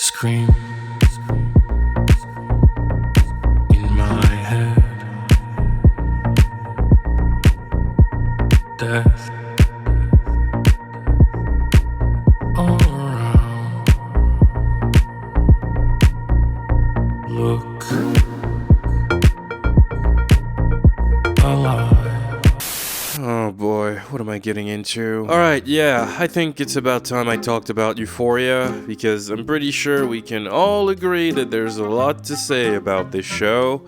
Scream in my head. Death all around. Look alive. Oh boy, what am I getting into? Alright, yeah, I think it's about time I talked about Euphoria, because I'm pretty sure we can all agree that there's a lot to say about this show.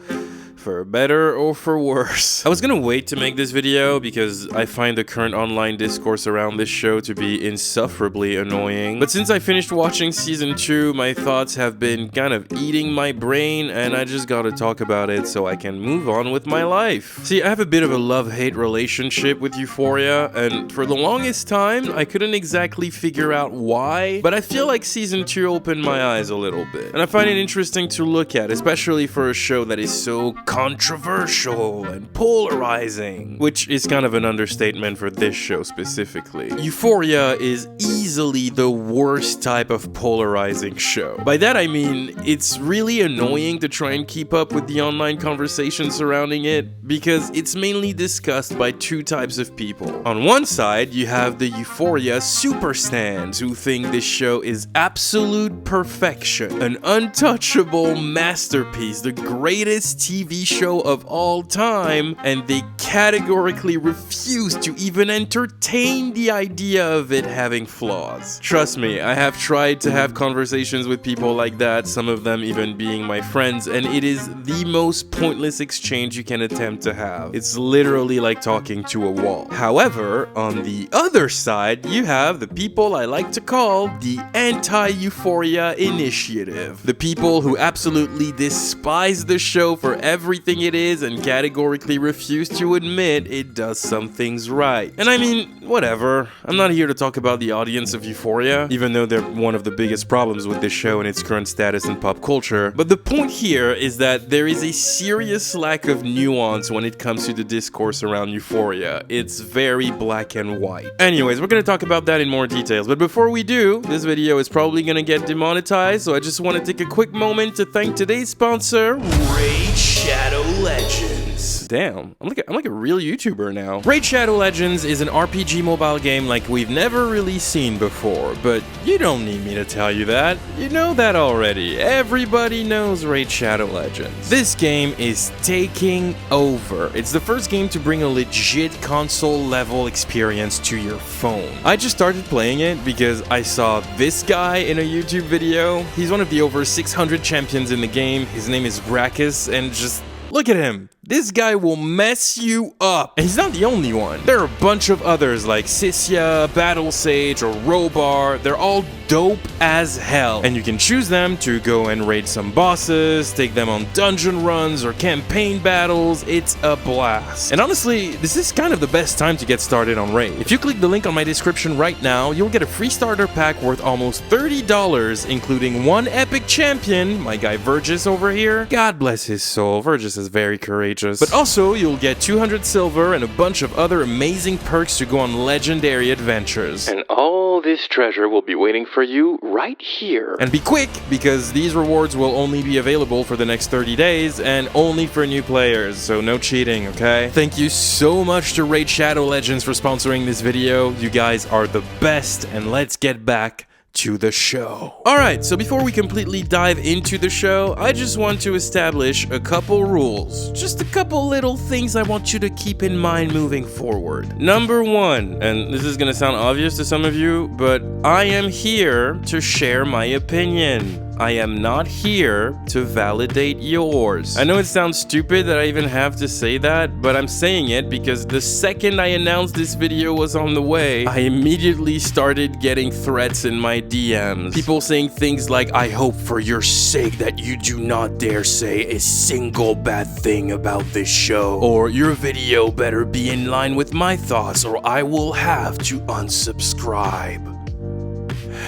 For better or for worse. I was gonna wait to make this video because I find the current online discourse around this show to be insufferably annoying. But since I finished watching season 2, my thoughts have been kind of eating my brain, and I just gotta talk about it so I can move on with my life. See, I have a bit of a love-hate relationship with Euphoria, and for the longest time, I couldn't exactly figure out why, but I feel like season 2 opened my eyes a little bit. And I find it interesting to look at, especially for a show that is so controversial and polarizing, which is kind of an understatement for this show specifically. Euphoria is easily the worst type of polarizing show. By that I mean, it's really annoying to try and keep up with the online conversation surrounding it, because it's mainly discussed by two types of people. On one side, you have the Euphoria super stans who think this show is absolute perfection, an untouchable masterpiece, the greatest TV show of all time, and they categorically refuse to even entertain the idea of it having flaws. Trust me, I have tried to have conversations with people like that, some of them even being my friends, and it is the most pointless exchange you can attempt to have. It's literally like talking to a wall. However, on the other side, you have the people I like to call the anti-Euphoria initiative. The people who absolutely despise the show for everything it is and categorically refuse to admit it does some things right. And I mean, whatever. I'm not here to talk about the audience of Euphoria, even though they're one of the biggest problems with this show and its current status in pop culture. But the point here is that there is a serious lack of nuance when it comes to the discourse around Euphoria. It's very black and white. Anyways, we're gonna talk about that in more details, but before we do, this video is probably gonna get demonetized, so I just want to take a quick moment to thank today's sponsor, Raid Shadow Legends. Damn, I'm like a real YouTuber now. Raid Shadow Legends is an RPG mobile game like we've never really seen before, but you don't need me to tell you that. You know that already. Everybody knows Raid Shadow Legends. This game is taking over. It's the first game to bring a legit console level experience to your phone. I just started playing it because I saw this guy in a YouTube video. He's one of the over 600 champions in the game. His name is Brachus, and just look at him. This guy will mess you up. And he's not the only one. There are a bunch of others like Sissia, Battle Sage, or Robar. They're all dope as hell. And you can choose them to go and raid some bosses, take them on dungeon runs or campaign battles. It's a blast. And honestly, this is kind of the best time to get started on Raid. If you click the link on my description right now, you'll get a free starter pack worth almost $30, including one epic champion, my guy Vergis over here. God bless his soul. Vergis is very courageous. But also, you'll get 200 silver and a bunch of other amazing perks to go on legendary adventures. And all this treasure will be waiting for you right here. And be quick, because these rewards will only be available for the next 30 days and only for new players, so no cheating, okay? Thank you so much to Raid Shadow Legends for sponsoring this video. You guys are the best, and let's get back to the show. Alright, so before we completely dive into the show, I just want to establish a couple rules. Just a couple little things I want you to keep in mind moving forward. Number 1, and this is gonna sound obvious to some of you, but I am here to share my opinion. I am not here to validate yours. I know it sounds stupid that I even have to say that, but I'm saying it because the second I announced this video was on the way, I immediately started getting threats in my DMs. People saying things like, I hope for your sake that you do not dare say a single bad thing about this show, or your video better be in line with my thoughts or I will have to unsubscribe.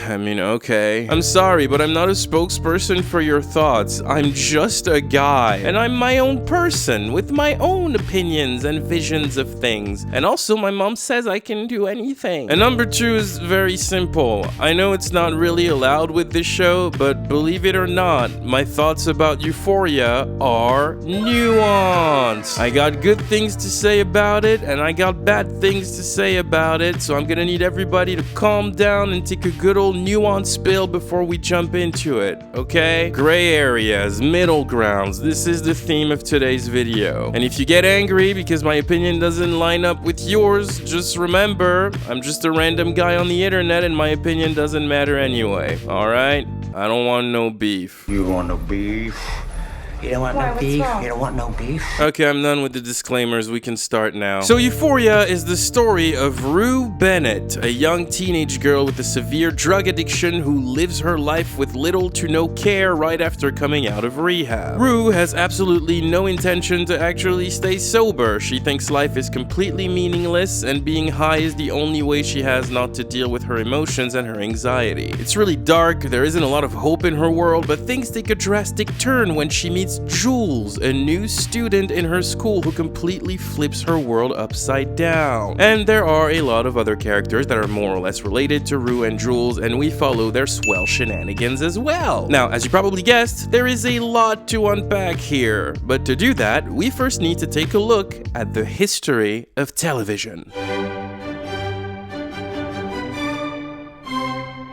I mean, okay. I'm sorry, but I'm not a spokesperson for your thoughts. I'm just a guy, and I'm my own person with my own opinions and visions of things. And also, my mom says I can do anything. And number 2 is very simple. I know it's not really allowed with this show, but believe it or not, my thoughts about Euphoria are nuance. I got good things to say about it, and I got bad things to say about it, so I'm gonna need everybody to calm down and take a good old nuance spill before we jump into it, okay? Gray areas, middle grounds, this is the theme of today's video. And if you get angry because my opinion doesn't line up with yours, just remember, I'm just a random guy on the internet and my opinion doesn't matter anyway, alright? I don't want no beef. You want no beef? You don't want no beef? You don't want no beef? Okay, I'm done with the disclaimers. We can start now. So Euphoria is the story of Rue Bennett, a young teenage girl with a severe drug addiction who lives her life with little to no care right after coming out of rehab. Rue has absolutely no intention to actually stay sober. She thinks life is completely meaningless and being high is the only way she has not to deal with her emotions and her anxiety. It's really dark, there isn't a lot of hope in her world, but things take a drastic turn when she meets Jules, a new student in her school who completely flips her world upside down. And there are a lot of other characters that are more or less related to Rue and Jules, and we follow their swell shenanigans as well. Now, as you probably guessed, there is a lot to unpack here, but to do that, we first need to take a look at the history of television.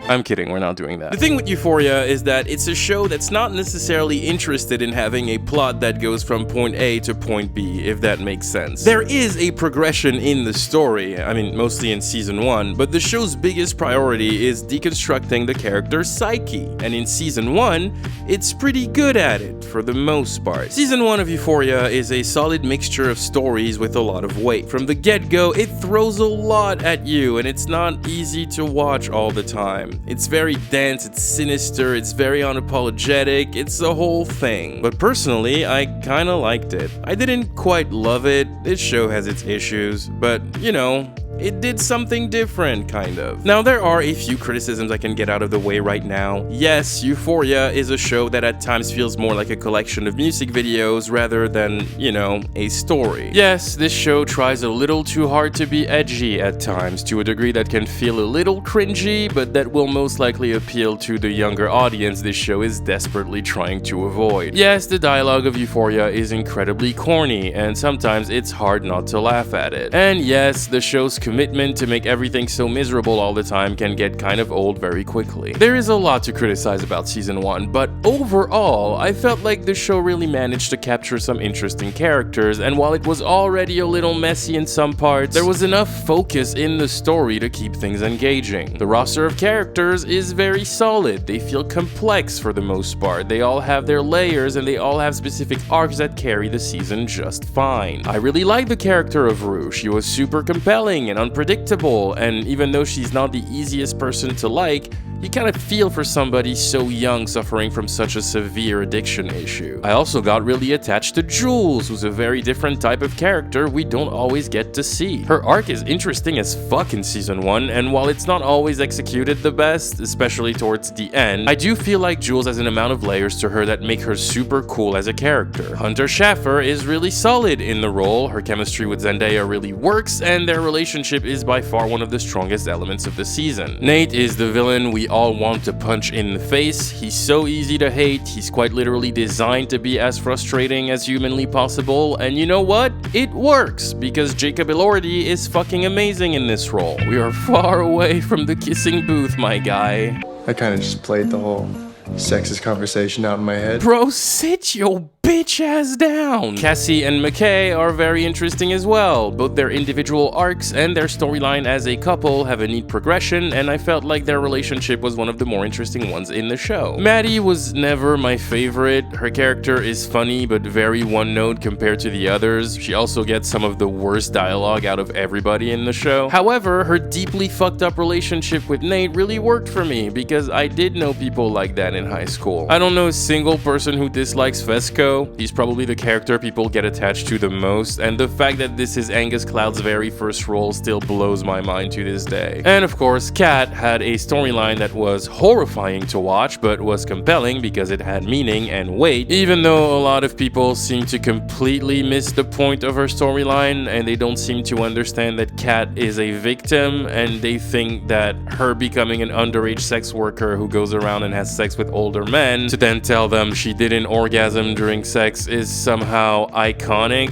I'm kidding, we're not doing that. The thing with Euphoria is that it's a show that's not necessarily interested in having a plot that goes from point A to point B, if that makes sense. There is a progression in the story, I mean, mostly in season 1, but the show's biggest priority is deconstructing the character's psyche, and in season 1, it's pretty good at it, for the most part. Season 1 of Euphoria is a solid mixture of stories with a lot of weight. From the get-go, it throws a lot at you, and it's not easy to watch all the time. It's very dense, it's sinister, it's very unapologetic, it's the whole thing. But personally, I kinda liked it. I didn't quite love it, this show has its issues, but you know, it did something different, kind of. Now, there are a few criticisms I can get out of the way right now. Yes, Euphoria is a show that at times feels more like a collection of music videos rather than, you know, a story. Yes, this show tries a little too hard to be edgy at times, to a degree that can feel a little cringy, but that will most likely appeal to the younger audience this show is desperately trying to avoid. Yes, the dialogue of Euphoria is incredibly corny, and sometimes it's hard not to laugh at it. And yes, the show's commitment to make everything so miserable all the time can get kind of old very quickly. There is a lot to criticize about season 1, but overall, I felt like the show really managed to capture some interesting characters, and while it was already a little messy in some parts, there was enough focus in the story to keep things engaging. The roster of characters is very solid, they feel complex for the most part, they all have their layers and they all have specific arcs that carry the season just fine. I really like the character of Rue, she was super compelling and unpredictable, and even though she's not the easiest person to like, you kind of feel for somebody so young suffering from such a severe addiction issue. I also got really attached to Jules, who's a very different type of character we don't always get to see. Her arc is interesting as fuck in season 1, and while it's not always executed the best, especially towards the end, I do feel like Jules has an amount of layers to her that make her super cool as a character. Hunter Schaffer is really solid in the role, her chemistry with Zendaya really works, and their relationship is by far one of the strongest elements of the season. Nate is the villain we all want to punch in the face. He's so easy to hate, he's quite literally designed to be as frustrating as humanly possible, and you know what? It works, because Jacob Elordi is fucking amazing in this role. We are far away from the kissing booth, my guy. I kind of just played the whole sexist conversation out in my head. Bro, sit your bitch ass down! Cassie and McKay are very interesting as well. Both their individual arcs and their storyline as a couple have a neat progression, and I felt like their relationship was one of the more interesting ones in the show. Maddie was never my favorite. Her character is funny but very one-note compared to the others. She also gets some of the worst dialogue out of everybody in the show. However, her deeply fucked up relationship with Nate really worked for me because I did know people like that in high school. I don't know a single person who dislikes Fesco, show. He's probably the character people get attached to the most, and the fact that this is Angus Cloud's very first role still blows my mind to this day. And of course, Kat had a storyline that was horrifying to watch, but was compelling because it had meaning and weight, even though a lot of people seem to completely miss the point of her storyline, and they don't seem to understand that Kat is a victim, and they think that her becoming an underage sex worker who goes around and has sex with older men to then tell them she didn't orgasm during sex is somehow iconic.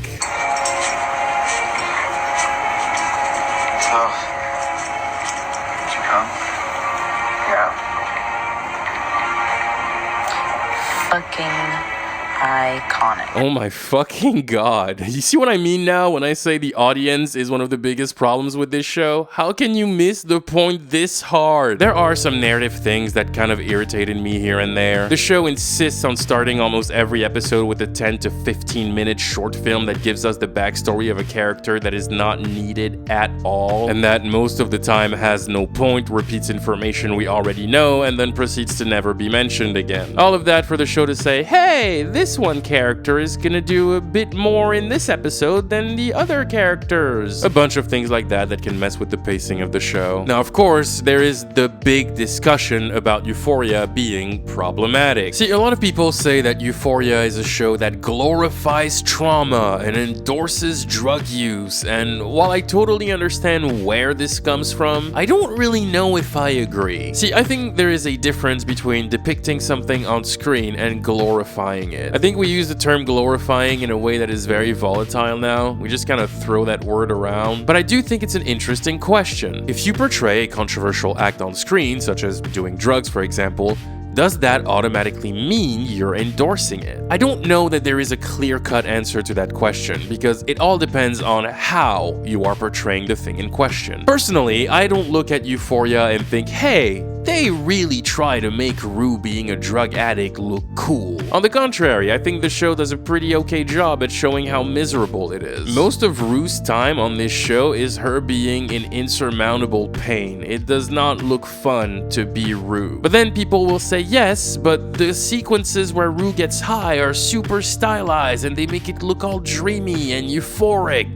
So, did you come? Yeah. Fucking iconic. Oh my fucking god. You see what I mean now when I say the audience is one of the biggest problems with this show? How can you miss the point this hard? There are some narrative things that kind of irritated me here and there. The show insists on starting almost every episode with a 10 to 15 minute short film that gives us the backstory of a character that is not needed at all, and that most of the time has no point, repeats information we already know, and then proceeds to never be mentioned again. All of that for the show to say, hey, this one character is gonna do a bit more in this episode than the other characters. A bunch of things like that that can mess with the pacing of the show. Now, of course, there is the big discussion about Euphoria being problematic. See, a lot of people say that Euphoria is a show that glorifies trauma and endorses drug use, and while I totally understand where this comes from, I don't really know if I agree. See, I think there is a difference between depicting something on screen and glorifying it. I think we use the term glorifying in a way that is very volatile now. We just kind of throw that word around. But I do think it's an interesting question. If you portray a controversial act on screen, such as doing drugs, for example, does that automatically mean you're endorsing it? I don't know that there is a clear-cut answer to that question, because it all depends on how you are portraying the thing in question. Personally, I don't look at Euphoria and think, hey, they really try to make Rue being a drug addict look cool. On the contrary, I think the show does a pretty okay job at showing how miserable it is. Most of Rue's time on this show is her being in insurmountable pain. It does not look fun to be Rue. But then people will say, yes, but the sequences where Rue gets high are super stylized and they make it look all dreamy and euphoric.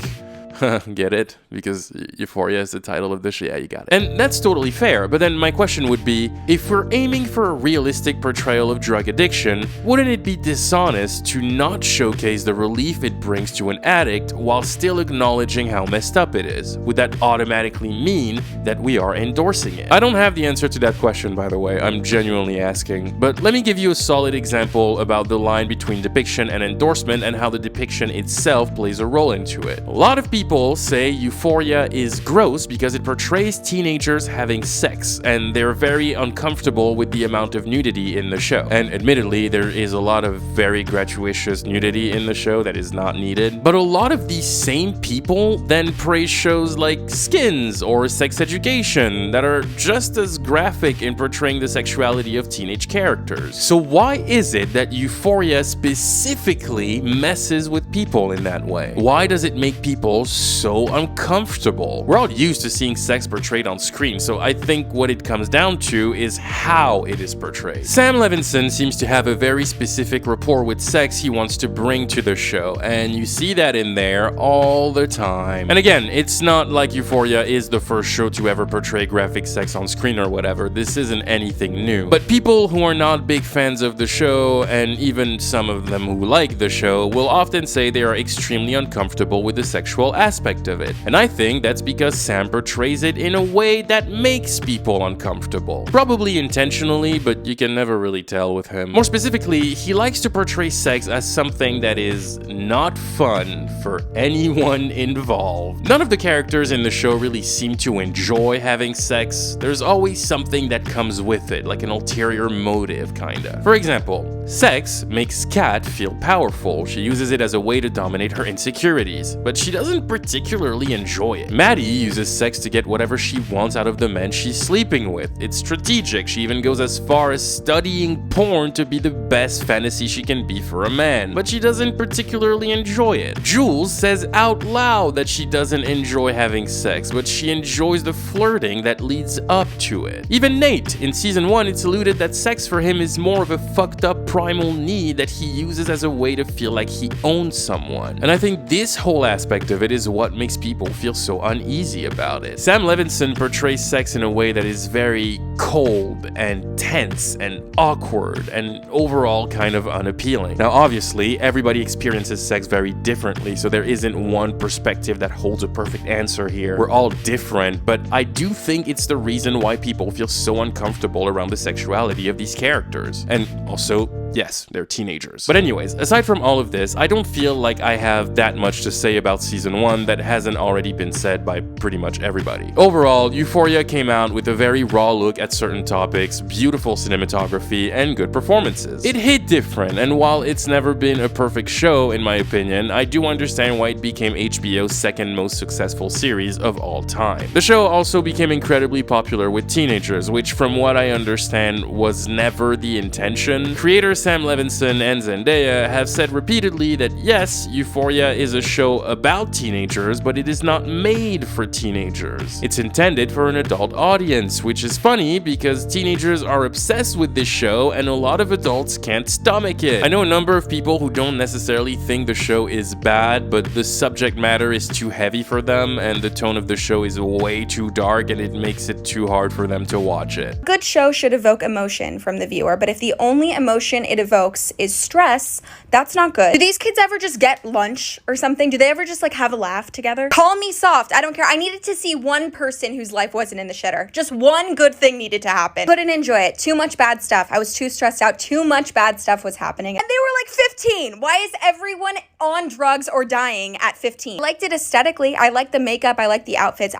Get it? Because Euphoria is the title of the show. Yeah, you got it. And that's totally fair, but then my question would be, if we're aiming for a realistic portrayal of drug addiction, wouldn't it be dishonest to not showcase the relief it brings to an addict while still acknowledging how messed up it is? Would that automatically mean that we are endorsing it? I don't have the answer to that question, by the way. I'm genuinely asking. But let me give you a solid example about the line between depiction and endorsement and how the depiction itself plays a role into it. A lot of people say Euphoria is gross because it portrays teenagers having sex, and they're very uncomfortable with the amount of nudity in the show. And admittedly, there is a lot of very gratuitous nudity in the show that is not needed. But a lot of these same people then praise shows like Skins or Sex Education that are just as graphic in portraying the sexuality of teenage characters. So why is it that Euphoria specifically messes with people in that way? Why does it make people so uncomfortable? We're all used to seeing sex portrayed on screen, so I think what it comes down to is how it is portrayed. Sam Levinson seems to have a very specific rapport with sex he wants to bring to the show, and you see that in there all the time. And again, it's not like Euphoria is the first show to ever portray graphic sex on screen or whatever. This isn't anything new. But people who are not big fans of the show, and even some of them who like the show, will often say they are extremely uncomfortable with the sexual aspect of it. And I think that's because Sam portrays it in a way that makes people uncomfortable. Probably intentionally, but you can never really tell with him. More specifically, he likes to portray sex as something that is not fun for anyone involved. None of the characters in the show really seem to enjoy having sex. There's always something that comes with it, like an ulterior motive, kinda. For example, sex makes Kat feel powerful. She uses it as a way to dominate her insecurities, but she doesn't particularly enjoy it. Maddie uses sex to get whatever she wants out of the men she's sleeping with. It's strategic. She even goes as far as studying porn to be the best fantasy she can be for a man, but she doesn't particularly enjoy it. Jules says out loud that she doesn't enjoy having sex, but she enjoys the flirting that leads up to it. Even Nate, in season 1, it's alluded that sex for him is more of a fucked up primal need that he uses as a way to feel like he owns someone. And I think this whole aspect of it is what makes people feel so uneasy about it. Sam Levinson portrays sex in a way that is very cold and tense and awkward and overall kind of unappealing. Now obviously, everybody experiences sex very differently, so there isn't one perspective that holds a perfect answer here. We're all different, but I do think it's the reason why people feel so uncomfortable around the sexuality of these characters. And also, yes, they're teenagers. But anyways, aside from all of this, I don't feel like I have that much to say about season 1 that hasn't already been said by pretty much everybody. Overall, Euphoria came out with a very raw look at certain topics, beautiful cinematography, and good performances. It hit different, and while it's never been a perfect show, in my opinion, I do understand why it became HBO's second most successful series of all time. The show also became incredibly popular with teenagers, which from what I understand was never the intention. Creators Sam Levinson and Zendaya have said repeatedly that yes, Euphoria is a show about teenagers, but it is not made for teenagers. It's intended for an adult audience, which is funny because teenagers are obsessed with this show and a lot of adults can't stomach it. I know a number of people who don't necessarily think the show is bad, but the subject matter is too heavy for them and the tone of the show is way too dark and it makes it too hard for them to watch it. A good show should evoke emotion from the viewer, but if the only emotion it evokes is stress, that's not good. Do these kids ever just get lunch or something? Do they ever just like have a laugh together? Call me soft, I don't care. I needed to see one person whose life wasn't in the shitter. Just one good thing needed to happen. Couldn't enjoy it. Too much bad stuff. I was too stressed out. Too much bad stuff was happening. And they were like 15. Why is everyone on drugs or dying at 15? I liked it aesthetically. I liked the makeup. I liked the outfits.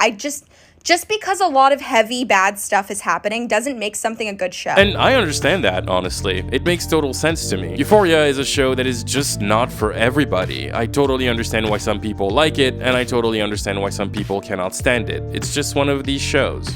Just because a lot of heavy, bad stuff is happening doesn't make something a good show. And I understand that, honestly. It makes total sense to me. Euphoria is a show that is just not for everybody. I totally understand why some people like it, and I totally understand why some people cannot stand it. It's just one of these shows.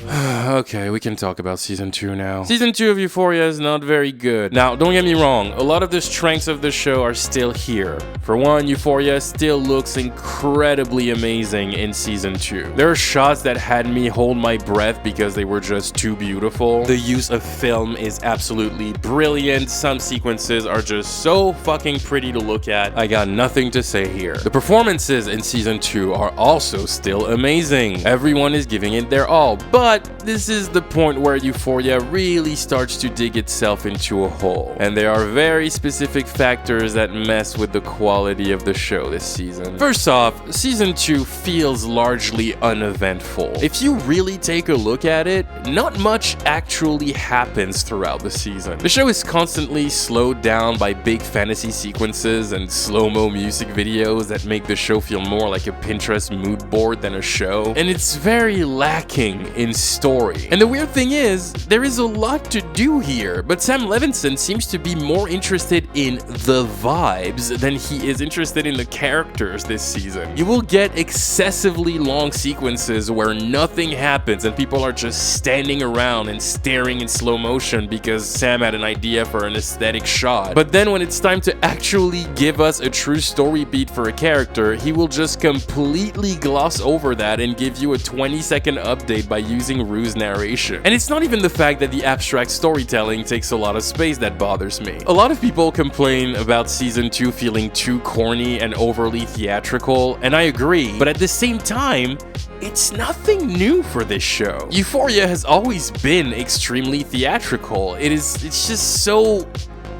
Okay, we can talk about season 2 now. Season 2 of Euphoria is not very good. Now, don't get me wrong, a lot of the strengths of the show are still here. For one, Euphoria still looks incredibly amazing in season 2. There are shots that had me hold my breath because they were just too beautiful. The use of film is absolutely brilliant. Some sequences are just so fucking pretty to look at. I got nothing to say here. The performances in season 2 are also still amazing. Everyone is giving it their all, but this is the point where Euphoria really starts to dig itself into a hole. And there are very specific factors that mess with the quality of the show this season. First off, season 2 feels largely uneventful. If you really take a look at it, not much actually happens throughout the season. The show is constantly slowed down by big fantasy sequences and slow-mo music videos that make the show feel more like a Pinterest mood board than a show. And it's very lacking in story. And the weird thing is, there is a lot to do here, but Sam Levinson seems to be more interested in the vibes than he is interested in the characters this season. You will get excessively long sequences where nothing happens and people are just standing around and staring in slow motion because Sam had an idea for an aesthetic shot. But then when it's time to actually give us a true story beat for a character, he will just completely gloss over that and give you a 20-second update by using ruse narration. And it's not even the fact that the abstract storytelling takes a lot of space that bothers me. A lot of people complain about season 2 feeling too corny and overly theatrical, and I agree, but at the same time, it's nothing new for this show. Euphoria has always been extremely theatrical. It's just so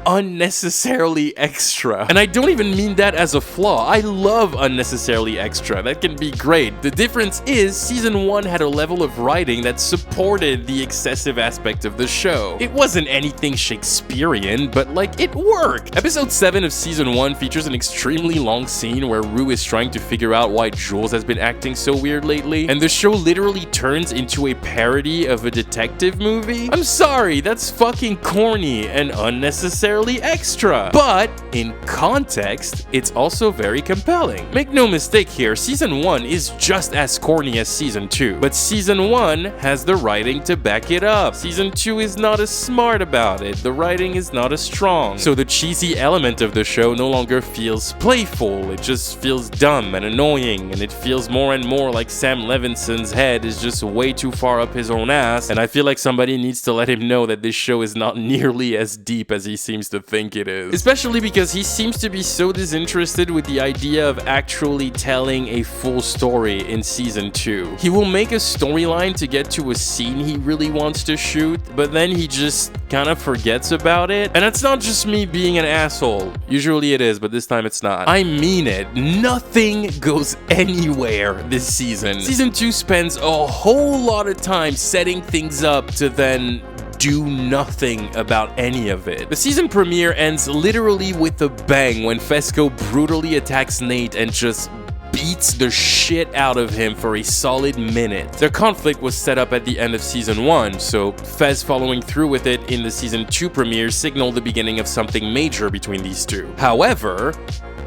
unnecessarily extra. And I don't even mean that as a flaw. I love unnecessarily extra. That can be great. The difference is season 1 had a level of writing that supported the excessive aspect of the show. It wasn't anything Shakespearean, but like it worked. Episode 7 of season 1 features an extremely long scene where Rue is trying to figure out why Jules has been acting so weird lately, and the show literally turns into a parody of a detective movie. I'm sorry, that's fucking corny and unnecessary fairly extra. But in context, it's also very compelling. Make no mistake here, season 1 is just as corny as season 2, but season 1 has the writing to back it up. Season 2 is not as smart about it, the writing is not as strong, so the cheesy element of the show no longer feels playful, it just feels dumb and annoying, and it feels more and more like Sam Levinson's head is just way too far up his own ass, and I feel like somebody needs to let him know that this show is not nearly as deep as he seems to think it is. Especially because he seems to be so disinterested with the idea of actually telling a full story in season 2. He will make a storyline to get to a scene he really wants to shoot, but then he just kind of forgets about it. And it's not just me being an asshole. Usually it is, but this time it's not. I mean it. Nothing goes anywhere this season. Season 2 spends a whole lot of time setting things up to then do nothing about any of it. The season premiere ends literally with a bang when Fesco brutally attacks Nate and just beats the shit out of him for a solid minute. Their conflict was set up at the end of season 1, so Fez following through with it in the season 2 premiere signaled the beginning of something major between these two. However,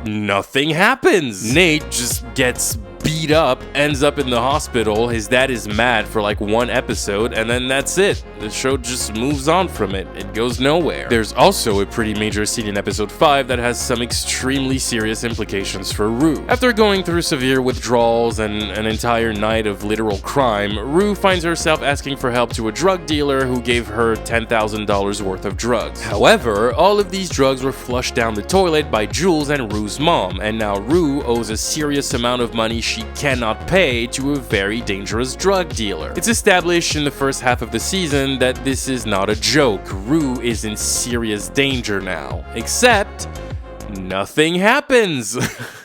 nothing happens. Nate just gets beat up, ends up in the hospital, his dad is mad for like 1 episode, and then that's it. The show just moves on from it. It goes nowhere. There's also a pretty major scene in episode 5 that has some extremely serious implications for Rue. After going through severe withdrawals and an entire night of literal crime, Rue finds herself asking for help to a drug dealer who gave her $10,000 worth of drugs. However, all of these drugs were flushed down the toilet by Jules and Rue's mom, and now Rue owes a serious amount of money she cannot pay to a very dangerous drug dealer. It's established in the first half of the season that this is not a joke. Rue is in serious danger now. Except nothing happens.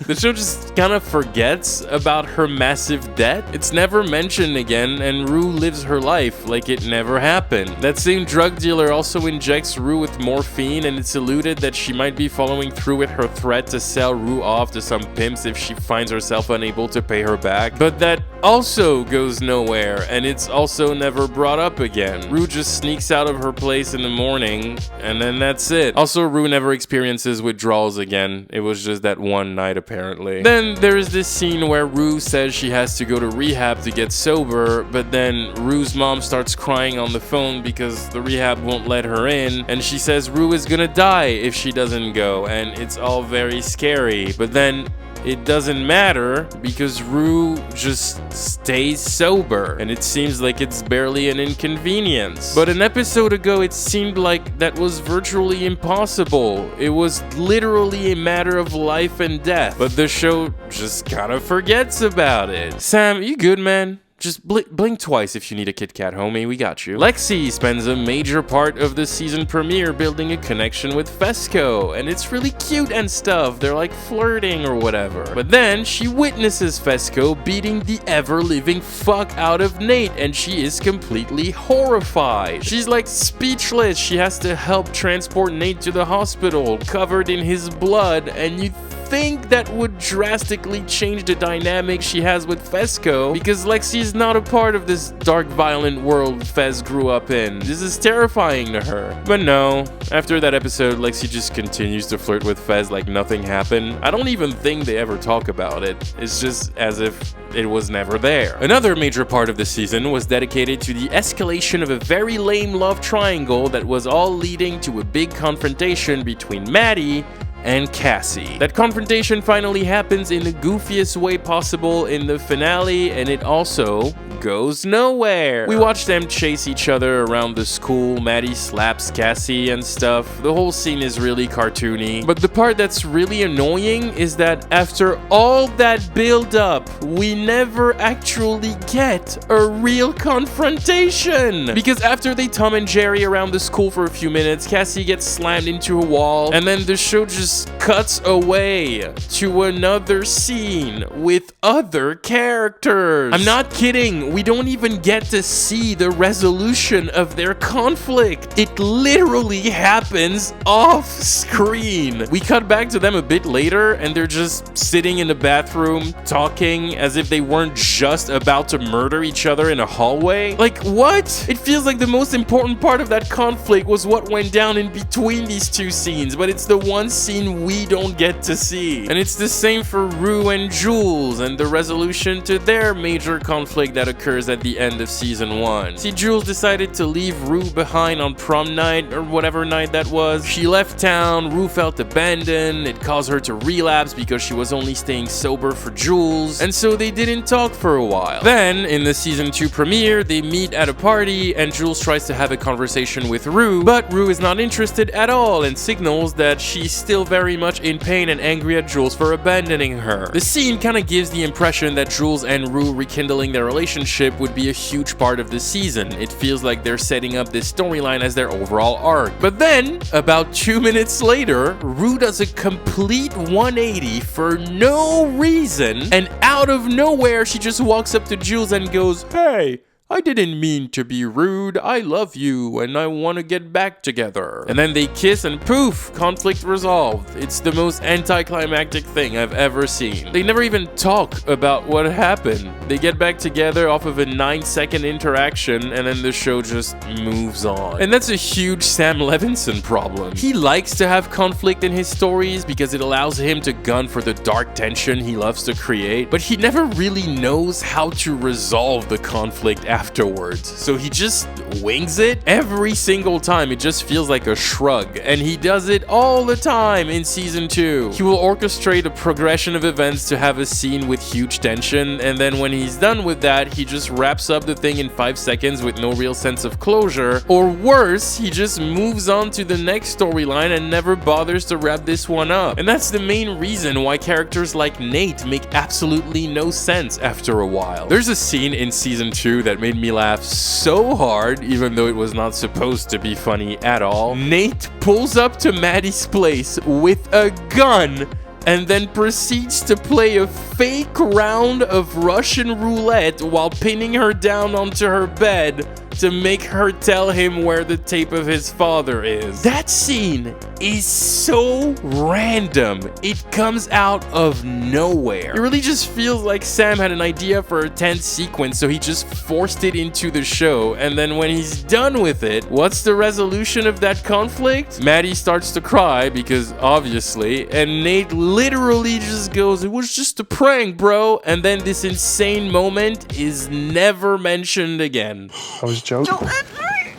The show just kind of forgets about her massive debt. It's never mentioned again, and Rue lives her life like it never happened. That same drug dealer also injects Rue with morphine, and it's alluded that she might be following through with her threat to sell Rue off to some pimps if she finds herself unable to pay her back. But that also goes nowhere, and it's also never brought up again. Rue just sneaks out of her place in the morning, and then that's it. Also, Rue never experiences withdrawals again. It was just that one night apparently. Then there's this scene where Rue says she has to go to rehab to get sober, but then Rue's mom starts crying on the phone because the rehab won't let her in, and she says Rue is gonna die if she doesn't go, and it's all very scary. But then it doesn't matter because Rue just stays sober, and it seems like it's barely an inconvenience. But an episode ago, it seemed like that was virtually impossible. It was literally a matter of life and death, but the show just kind of forgets about it. Sam, you good, man? Just blink twice if you need a Kit Kat, homie. We got you. Lexi spends a major part of the season premiere building a connection with Fesco, and it's really cute and stuff. They're like flirting or whatever. But then she witnesses Fesco beating the ever-living fuck out of Nate, and she is completely horrified. She's like speechless. She has to help transport Nate to the hospital, covered in his blood, and you think that would drastically change the dynamic she has with Fesco, because Lexi is not a part of this dark, violent world Fez grew up in. This is terrifying to her. But no, after that episode, Lexi just continues to flirt with Fez like nothing happened. I don't even think they ever talk about it. It's just as if it was never there. Another major part of the season was dedicated to the escalation of a very lame love triangle that was all leading to a big confrontation between Maddie and Cassie. That confrontation finally happens in the goofiest way possible in the finale, and it also goes nowhere. We watch them chase each other around the school. Maddie slaps Cassie and stuff. The whole scene is really cartoony. But the part that's really annoying is that after all that build-up, we never actually get a real confrontation. Because after they Tom and Jerry around the school for a few minutes, Cassie gets slammed into a wall, and then the show just cuts away to another scene with other characters. I'm not kidding, we don't even get to see the resolution of their conflict. It literally happens off screen. We cut back to them a bit later and they're just sitting in the bathroom talking as if they weren't just about to murder each other in a hallway. Like, what? It feels like the most important part of that conflict was what went down in between these two scenes, but it's the one scene we don't get to see. And it's the same for Rue and Jules and the resolution to their major conflict that occurs at the end of season 1. See, Jules decided to leave Rue behind on prom night or whatever night that was. She left town, Rue felt abandoned, it caused her to relapse because she was only staying sober for Jules, and so they didn't talk for a while. Then, in the season 2 premiere, they meet at a party and Jules tries to have a conversation with Rue, but Rue is not interested at all and signals that she's still very much in pain and angry at Jules for abandoning her. The scene kind of gives the impression that Jules and Rue rekindling their relationship would be a huge part of the season. It feels like they're setting up this storyline as their overall arc. But then, about 2 minutes later, Rue does a complete 180 for no reason, and out of nowhere she just walks up to Jules and goes, "Hey, I didn't mean to be rude, I love you, and I want to get back together." And then they kiss and poof, conflict resolved. It's the most anticlimactic thing I've ever seen. They never even talk about what happened. They get back together off of a 9-second interaction, and then the show just moves on. And that's a huge Sam Levinson problem. He likes to have conflict in his stories because it allows him to gun for the dark tension he loves to create, but he never really knows how to resolve the conflict afterwards. So he just wings it every single time. It just feels like a shrug, and he does it all the time in season 2. He will orchestrate a progression of events to have a scene with huge tension, and then when he's done with that, he just wraps up the thing in 5 seconds with no real sense of closure, or worse, he just moves on to the next storyline and never bothers to wrap this one up. And that's the main reason why characters like Nate make absolutely no sense after a while. There's a scene in season 2 that made me laugh so hard, even though it was not supposed to be funny at all. Nate pulls up to Maddie's place with a gun and then proceeds to play a fake round of Russian roulette while pinning her down onto her bed to make her tell him where the tape of his father is. That scene is so random. It comes out of nowhere. It really just feels like Sam had an idea for a tense sequence, so he just forced it into the show, and then when he's done with it, what's the resolution of that conflict? Maddie starts to cry because obviously, and Nate literally just goes, "It was just a prank, bro," and then this insane moment is never mentioned again. I was joking.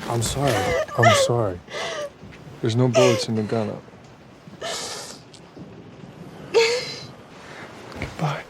I'm sorry. I'm sorry. There's no bullets in the gun. Goodbye.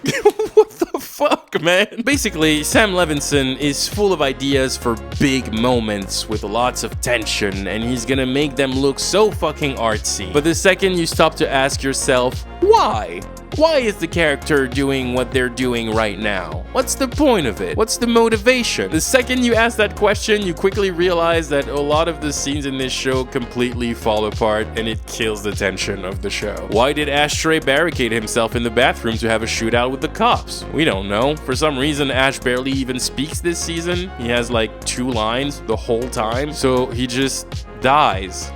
What the fuck, man? Basically, Sam Levinson is full of ideas for big moments with lots of tension, and he's gonna make them look so fucking artsy. But the second you stop to ask yourself, why? Why is the character doing what they're doing right now? What's the point of it? What's the motivation? The second you ask that question, you quickly realize that a lot of the scenes in this show completely fall apart, and it kills the tension of the show. Why did Ashtray barricade himself in the bathroom to have a shootout with the cops? We don't know. For some reason, Ash barely even speaks this season. He has like 2 lines the whole time, so he just dies.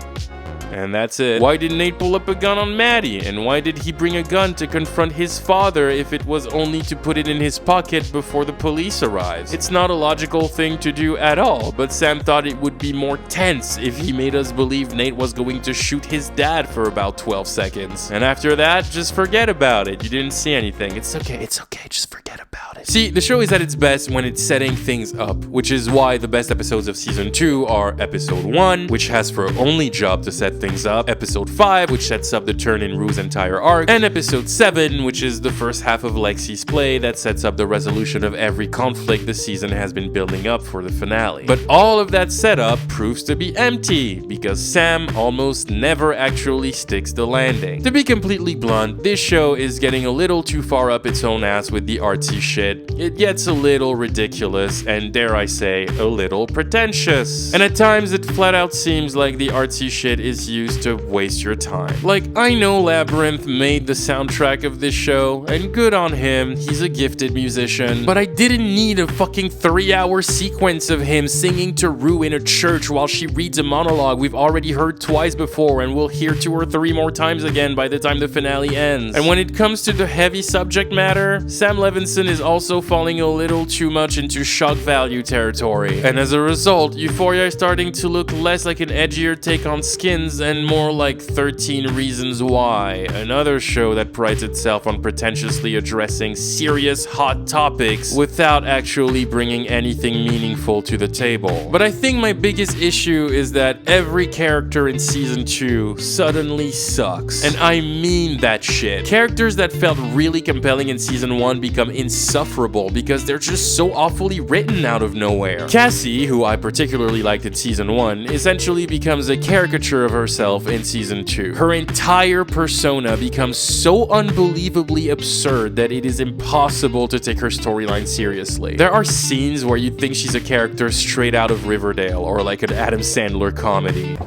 And that's it. Why did Nate pull up a gun on Maddie? And why did he bring a gun to confront his father if it was only to put it in his pocket before the police arrives? It's not a logical thing to do at all, but Sam thought it would be more tense if he made us believe Nate was going to shoot his dad for about 12 seconds. And after that, just forget about it. You didn't see anything. It's okay, just forget about it. See, the show is at its best when it's setting things up, which is why the best episodes of season 2 are episode 1, which has for only job to set things up, episode 5, which sets up the turn in Rue's entire arc, and episode 7, which is the first half of Lexi's play that sets up the resolution of every conflict the season has been building up for the finale. But all of that setup proves to be empty, because Sam almost never actually sticks the landing. To be completely blunt, this show is getting a little too far up its own ass with the artsy shit. It gets a little ridiculous, and dare I say, a little pretentious. And at times it flat out seems like the artsy shit is excuse to waste your time. Like, I know Labyrinth made the soundtrack of this show, and good on him, he's a gifted musician, but I didn't need a fucking 3-hour sequence of him singing to Rue in a church while she reads a monologue we've already heard twice before and we'll hear 2 or 3 more times again by the time the finale ends. And when it comes to the heavy subject matter, Sam Levinson is also falling a little too much into shock value territory. And as a result, Euphoria is starting to look less like an edgier take on Skins and more like 13 Reasons Why, another show that prides itself on pretentiously addressing serious hot topics without actually bringing anything meaningful to the table. But I think my biggest issue is that every character in season 2 suddenly sucks. And I mean that shit. Characters that felt really compelling in season 1 become insufferable because they're just so awfully written out of nowhere. Cassie, who I particularly liked in season 1, essentially becomes a caricature of herself in season 2. Her entire persona becomes so unbelievably absurd that it is impossible to take her storyline seriously. There are scenes where you think she's a character straight out of Riverdale or like an Adam Sandler comedy.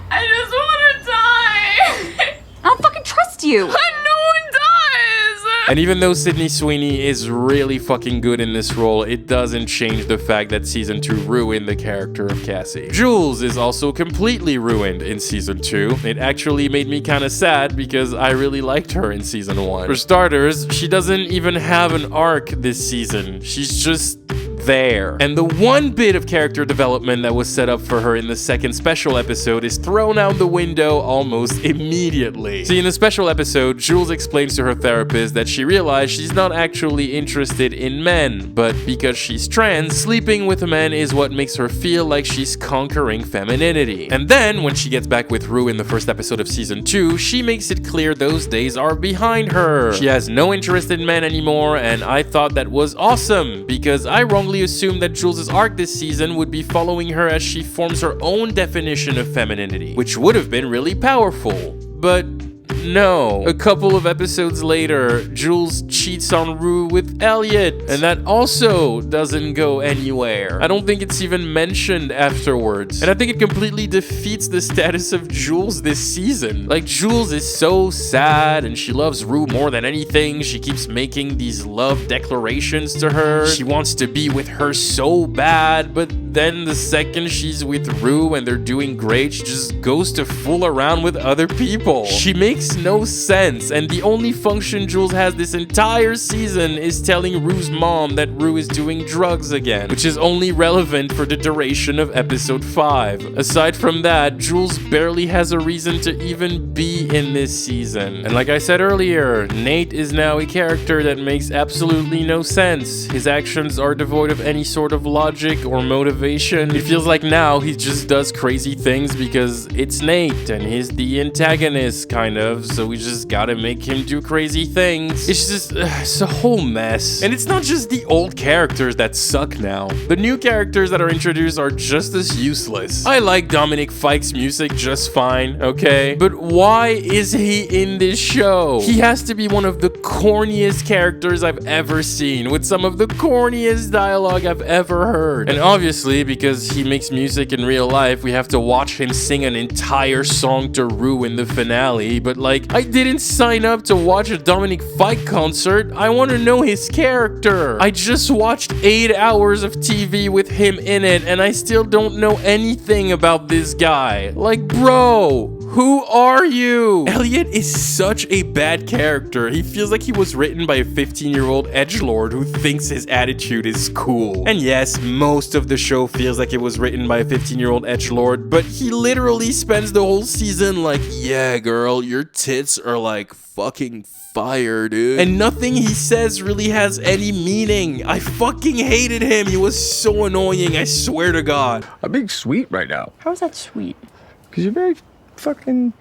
I just want to die. I don't fucking trust you. No one does. And even though Sydney Sweeney is really fucking good in this role, it doesn't change the fact that season 2 ruined the character of Cassie. Jules is also completely ruined in season 2. It actually made me kind of sad because I really liked her in season 1. For starters, she doesn't even have an arc this season. She's just there. And the one bit of character development that was set up for her in the second special episode is thrown out the window almost immediately. See, in the special episode, Jules explains to her therapist that she realized she's not actually interested in men, but because she's trans, sleeping with a man is what makes her feel like she's conquering femininity. And then, when she gets back with Rue in the first episode of season 2, she makes it clear those days are behind her. She has no interest in men anymore, and I thought that was awesome, because I wrongly assumed that Jules' arc this season would be following her as she forms her own definition of femininity, which would have been really powerful. But no. A couple of episodes later, Jules cheats on Rue with Elliot, and that also doesn't go anywhere. I don't think it's even mentioned afterwards, and I think it completely defeats the status of Jules this season. Like, Jules is so sad, and she loves Rue more than anything. She keeps making these love declarations to her. She wants to be with her so bad, but then the second she's with Rue and they're doing great, she just goes to fool around with other people. She makes no sense, and the only function Jules has this entire season is telling Rue's mom that Rue is doing drugs again, which is only relevant for the duration of episode 5. Aside from that, Jules barely has a reason to even be in this season. And like I said earlier, Nate is now a character that makes absolutely no sense. His actions are devoid of any sort of logic or motivation. It feels like now he just does crazy things because it's Nate and he's the antagonist, kind of, so we just gotta make him do crazy things. It's just, it's a whole mess. And it's not just the old characters that suck now. The new characters that are introduced are just as useless. I like Dominic Fike's music just fine, okay? But why is he in this show? He has to be one of the corniest characters I've ever seen, with some of the corniest dialogue I've ever heard. And obviously, because he makes music in real life, we have to watch him sing an entire song to Rue in the finale. But like, I didn't sign up to watch a Dominic Fike concert. I want to know his character. I just watched 8 hours of TV with him in it, and I still don't know anything about this guy. Like, bro, who are you? Elliot is such a bad character. He feels like he was written by a 15-year-old edgelord who thinks his attitude is cool. And yes, most of the show feels like it was written by a 15-year-old edgelord, but he literally spends the whole season like, yeah, girl, your tits are like fucking fire, dude. And nothing he says really has any meaning. I fucking hated him. He was so annoying, I swear to God. I'm being sweet right now. How is that sweet? Because you're very fucking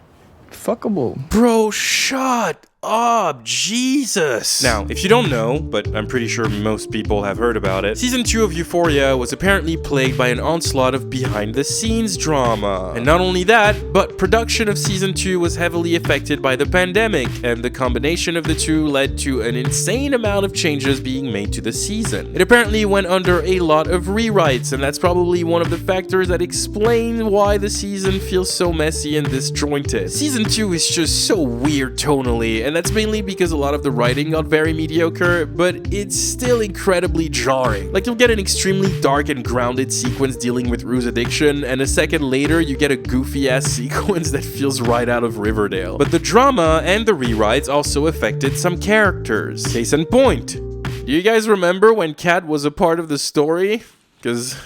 fuckable. Bro, shut up, Jesus. Now, if you don't know, but I'm pretty sure most people have heard about it, season 2 of Euphoria was apparently plagued by an onslaught of behind-the-scenes drama. And not only that, but production of season 2 was heavily affected by the pandemic, and the combination of the two led to an insane amount of changes being made to the season. It apparently went under a lot of rewrites, and that's probably one of the factors that explain why the season feels so messy and disjointed. Season 2 is just so weird tonally, and that's mainly because a lot of the writing got very mediocre, but it's still incredibly jarring. Like, you'll get an extremely dark and grounded sequence dealing with Rue's addiction, and a second later you get a goofy-ass sequence that feels right out of Riverdale. But the drama and the rewrites also affected some characters. Case in point, do you guys remember when Kat was a part of the story? Because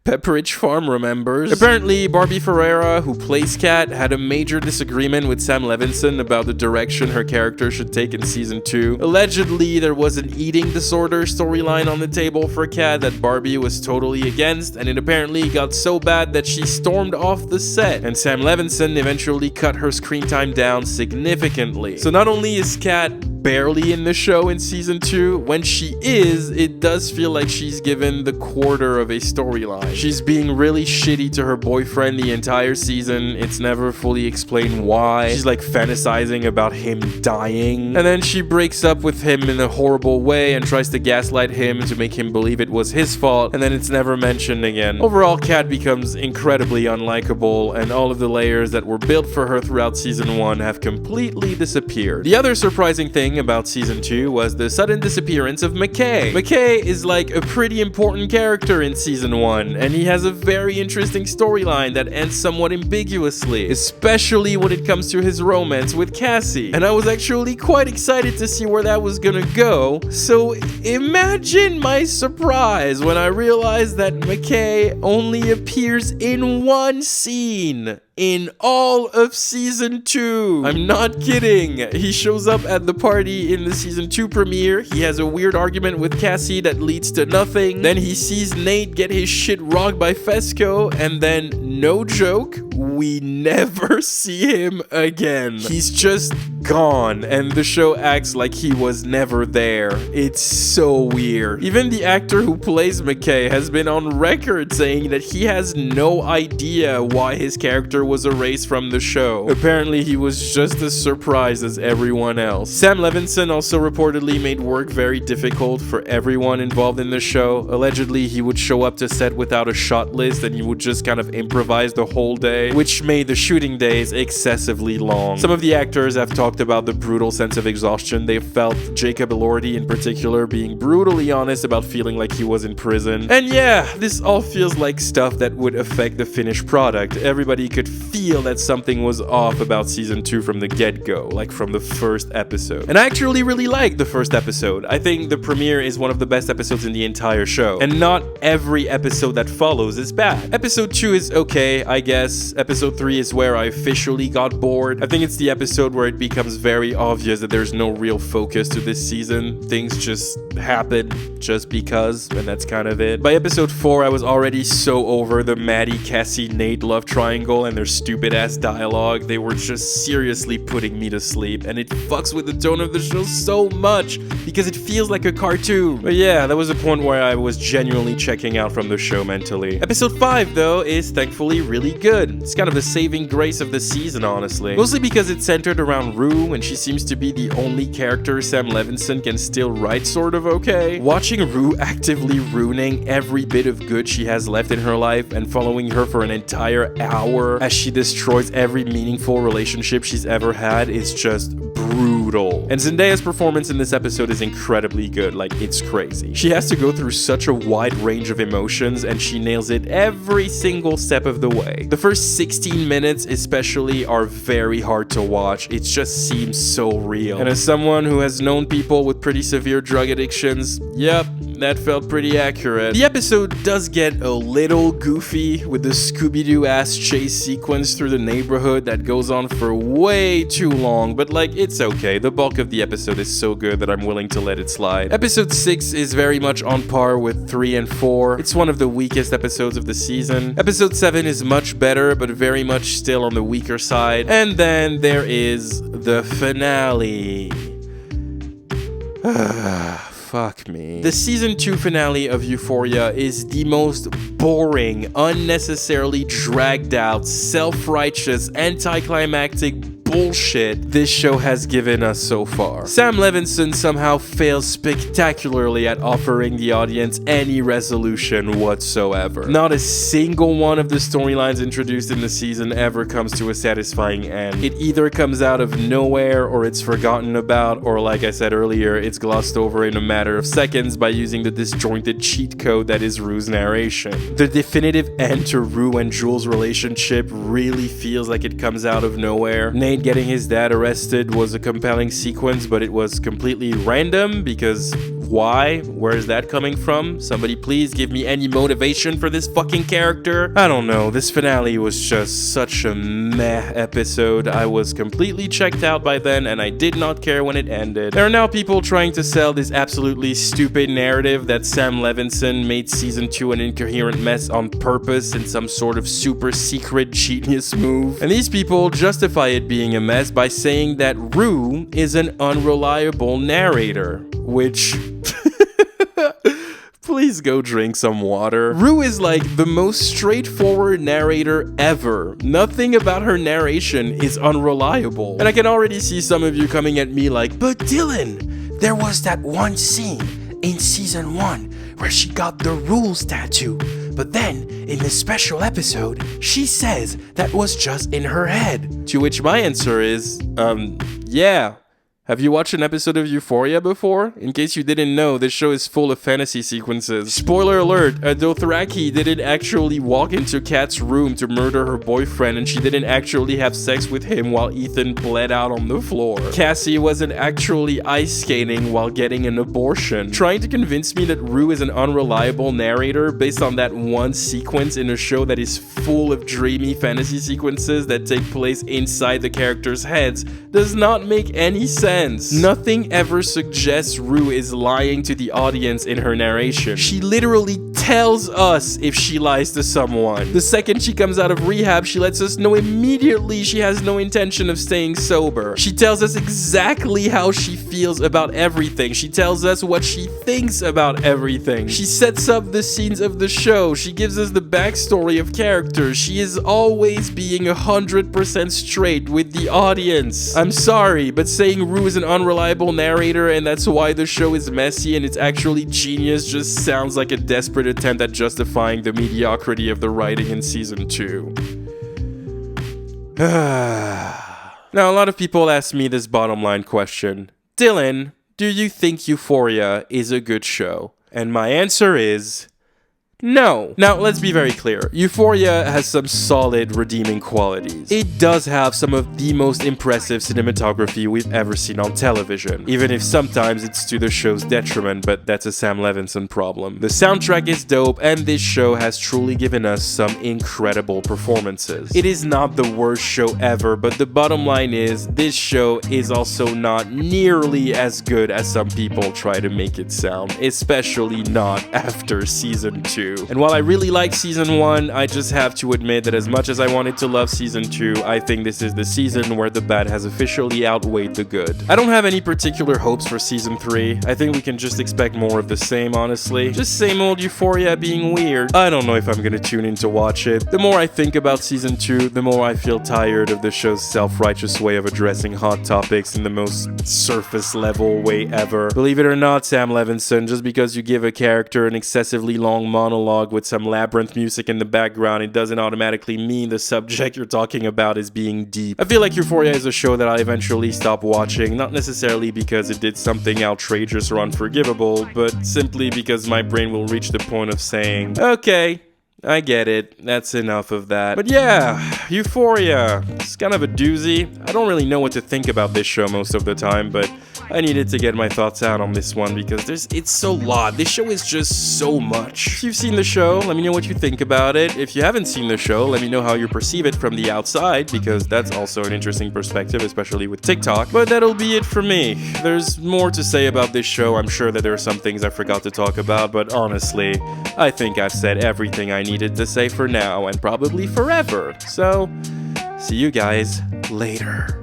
Pepperidge Farm remembers. Apparently, Barbie Ferreira, who plays Kat, had a major disagreement with Sam Levinson about the direction her character should take in season 2. Allegedly, there was an eating disorder storyline on the table for Kat that Barbie was totally against, and it apparently got so bad that she stormed off the set, and Sam Levinson eventually cut her screen time down significantly. So not only is Kat barely in the show in season 2, when she is, it does feel like she's given the quarter of a storyline. She's being really shitty to her boyfriend the entire season. It's never fully explained why. She's like fantasizing about him dying, and then she breaks up with him in a horrible way and tries to gaslight him to make him believe it was his fault, and then it's never mentioned again. Overall, Kat becomes incredibly unlikable, and all of the layers that were built for her throughout season 1 have completely disappeared. The other surprising thing about season 2 was the sudden disappearance of McKay. McKay is like a pretty important character in season 1, and he has a very interesting storyline that ends somewhat ambiguously, especially when it comes to his romance with Cassie. And I was actually quite excited to see where that was gonna go, so imagine my surprise when I realized that McKay only appears in one scene in all of season 2. I'm not kidding. He shows up at the party in the season 2 premiere. He has a weird argument with Cassie that leads to nothing. Then he sees Nate get his shit rocked by Fesco, and then, no joke, we never see him again. He's just gone, and the show acts like he was never there. It's so weird. Even the actor who plays McKay has been on record saying that he has no idea why his character was erased from the show. Apparently, he was just as surprised as everyone else. Sam Levinson also reportedly made work very difficult for everyone involved in the show. Allegedly, he would show up to set without a shot list, and he would just kind of improvise the whole day, which made the shooting days excessively long. Some of the actors have talked about the brutal sense of exhaustion they felt, Jacob Elordi in particular being brutally honest about feeling like he was in prison. And yeah, this all feels like stuff that would affect the finished product. Everybody could feel that something was off about season 2 from the get-go, like from the first episode. And I actually really liked the first episode. I think the premiere is one of the best episodes in the entire show, and not every episode that follows is bad. Episode 2 is okay, I guess. Episode 3 is where I officially got bored. I think it's the episode where it becomes very obvious that there's no real focus to this season. Things just happen just because, and that's kind of it. By episode 4, I was already so over the Maddie, Cassie, Nate love triangle and their stupid ass dialogue. They were just seriously putting me to sleep, and it fucks with the tone of the show so much because it feels like a cartoon. But yeah, that was a point where I was genuinely checking out from the show mentally. Episode 5 though is thankfully really good. It's kind of the saving grace of the season, honestly. Mostly because it's centered around Rue, and she seems to be the only character Sam Levinson can still write sort of okay. Watching Rue actively ruining every bit of good she has left in her life and following her for an entire hour as she destroys every meaningful relationship she's ever had is just brutal. And Zendaya's performance in this episode is incredibly good, like it's crazy. She has to go through such a wide range of emotions, and she nails it every single step of the way. The first 16 minutes especially are very hard to watch. It just seems so real. And as someone who has known people with pretty severe drug addictions, yep, that felt pretty accurate. The episode does get a little goofy with the Scooby-Doo ass chase sequence sequence through the neighborhood that goes on for way too long, but like, it's okay. The bulk of the episode is so good that I'm willing to let it slide. Episode 6 is very much on par with 3 and 4. It's one of the weakest episodes of the season. Episode 7 is much better, but very much still on the weaker side. And then there is the finale. Fuck me. The season 2 finale of Euphoria is the most boring, unnecessarily dragged out, self-righteous, anticlimactic bullshit this show has given us so far. Sam Levinson somehow fails spectacularly at offering the audience any resolution whatsoever. Not a single one of the storylines introduced in the season ever comes to a satisfying end. It either comes out of nowhere, or it's forgotten about, or like I said earlier, it's glossed over in a matter of seconds by using the disjointed cheat code that is Rue's narration. The definitive end to Rue and Jules' relationship really feels like it comes out of nowhere. Nate getting his dad arrested was a compelling sequence, but it was completely random because why? Where is that coming from? Somebody please give me any motivation for this fucking character. I don't know, this finale was just such a meh episode. I was completely checked out by then and I did not care when it ended. There are now people trying to sell this absolutely stupid narrative that Sam Levinson made season 2 an incoherent mess on purpose in some sort of super secret genius move. And these people justify it being a mess by saying that Rue is an unreliable narrator, which please go drink some water. Rue is like the most straightforward narrator ever. Nothing about her narration is unreliable. And I can already see some of you coming at me like, but Dylan, there was that one scene in season 1 where she got the rules tattoo. But then, in the special episode, she says that was just in her head. To which my answer is, yeah. Have you watched an episode of Euphoria before? In case you didn't know, this show is full of fantasy sequences. Spoiler alert, Dothraki didn't actually walk into Kat's room to murder her boyfriend, and she didn't actually have sex with him while Ethan bled out on the floor. Cassie wasn't actually ice skating while getting an abortion. Trying to convince me that Rue is an unreliable narrator based on that one sequence in a show that is full of dreamy fantasy sequences that take place inside the characters' heads does not make any sense. Nothing ever suggests Rue is lying to the audience in her narration. She literally tells us if she lies to someone. The second she comes out of rehab, she lets us know immediately she has no intention of staying sober. She tells us exactly how she feels about everything. She tells us what she thinks about everything. She sets up the scenes of the show. She gives us the backstory of characters. She is always being 100% straight with the audience. I'm sorry, but saying Rue is an unreliable narrator and that's why the show is messy and it's actually genius just sounds like a desperate attempt at justifying the mediocrity of the writing in season 2. Now, a lot of people ask me this bottom line question. Dylan, do you think Euphoria is a good show? And my answer is no. Now, let's be very clear. Euphoria has some solid redeeming qualities. It does have some of the most impressive cinematography we've ever seen on television, even if sometimes it's to the show's detriment, but that's a Sam Levinson problem. The soundtrack is dope, and this show has truly given us some incredible performances. It is not the worst show ever, but the bottom line is, this show is also not nearly as good as some people try to make it sound, especially not after season 2. And while I really like season 1, I just have to admit that as much as I wanted to love season 2, I think this is the season where the bad has officially outweighed the good. I don't have any particular hopes for season 3. I think we can just expect more of the same, honestly. Just same old Euphoria being weird. I don't know if I'm gonna tune in to watch it. The more I think about season 2, the more I feel tired of the show's self-righteous way of addressing hot topics in the most surface level way ever. Believe it or not, Sam Levinson, just because you give a character an excessively long monologue with some labyrinth music in the background, it doesn't automatically mean the subject you're talking about is being deep. I feel like Euphoria is a show that I'll eventually stop watching, not necessarily because it did something outrageous or unforgivable, but simply because my brain will reach the point of saying, okay, I get it, that's enough of that. But yeah, Euphoria, it's kind of a doozy. I don't really know what to think about this show most of the time, but I needed to get my thoughts out on this one because it's so lot. This show is just so much. If you've seen the show, let me know what you think about it. If you haven't seen the show, let me know how you perceive it from the outside, because that's also an interesting perspective, especially with TikTok. But that'll be it for me. There's more to say about this show. I'm sure that there are some things I forgot to talk about, but honestly, I think I've said everything I needed to say for now, and probably forever. So, see you guys later.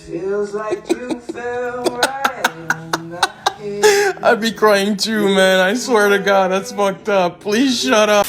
Feels like you fell right on the head. I'd be crying too, man. I swear to God, that's fucked up. Please shut up.